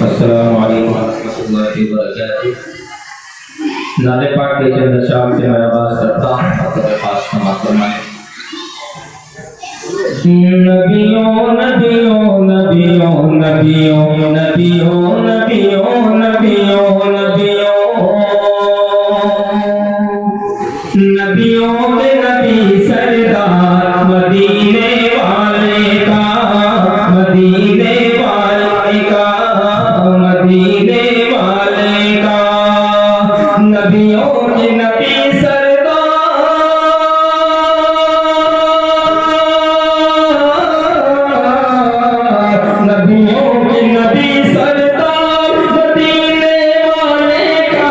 अस्सलामु अलैकुम वरहमतुल्लाहि वबरकातुह। नाले पाक के चंद शाम से मैं आवाज करता हूँ और खास समात फरमाएं। नबियों नबियों नबियों नबियों नबियों नबियों नबियों नबियों नबियों के नबी सरदार मदीने वाले का मदीने वाले का मदीने वाले का नबियों के नबी नबियों के नबी सरदार मदीने वाले का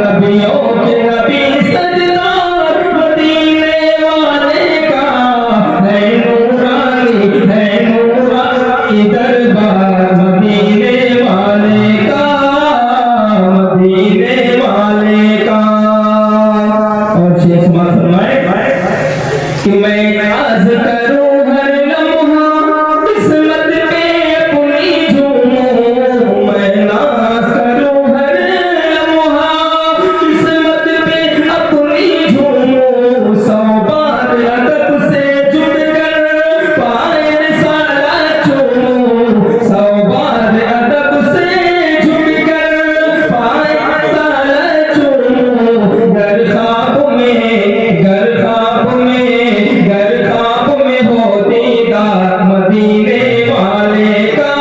नबियों के नबी सरदार मदीने वाले का है नूरानी दरबार मदीने वाले का मदीने वाले का। और शेष मत फरमाए कि मैं नाज करूं हर लम्हा किस्मत पे अपनी झूमूं। मैं नाज करूं हर लम्हा किस्मत पे अपनी झूमूं। सौ बार अदब से जुड़ कर पाए सारा चूमूं। सौ बार अदब से जुड़ कर पाए सारा चूमूं। घर ख्वाब में हो दीदार मदीने वाले का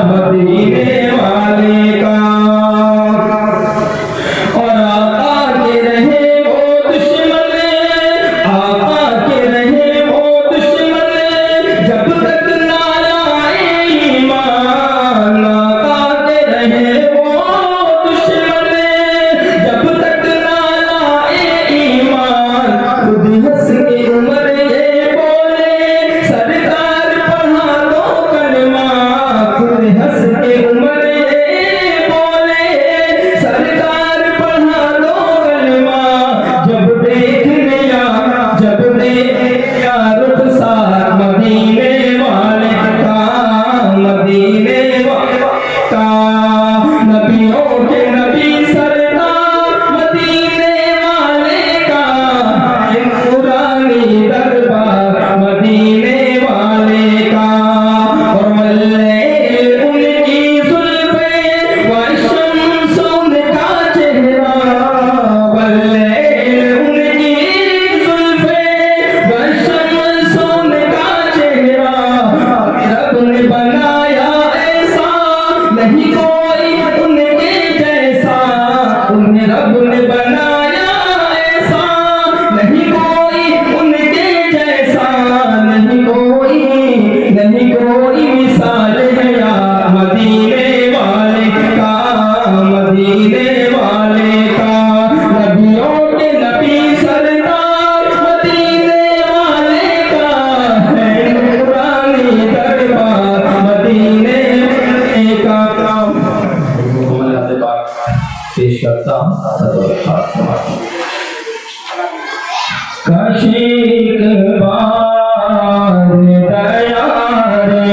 मदीने वाले का। और आका के रहे वो दुश्मन आका के रहे वो दुश्मन जब तक ना आए ईमान। आका के रहे वो दुश्मन जब तक ना आए ईमान। खुद हंस के उम्र ये बोले सरकार पढ़ा दो कलमा। खुद हंस के उम्र ये बोले सरकार पढ़ा दो कलमा। जब देख लिया रुखसार मदीने वाले का मदीने वाले का। नबियों के नबी सरदार मदीने वाले का है नूरानी दरबार मदीने वाले का। और मल्लैल उनकी जुल्फे व शम्स उनका चेहरा। मल्लैल उनकी जुल्फे व शम्स उनका चेहरा। रब ने बनाया ऐसा नहीं कोई उनके जैसा। उन्हें रब ने बनाया ऐसा नहीं कोई उनके जैसा। नहीं कोई मिसाल है यार मदीने वाले का मदीने वाले का। नबियों के नबी सरदार मदीने वाले का है नूरानी दरबार मदीने वाले का। पेश करता हूँ खास समात। कशीक बार दया रे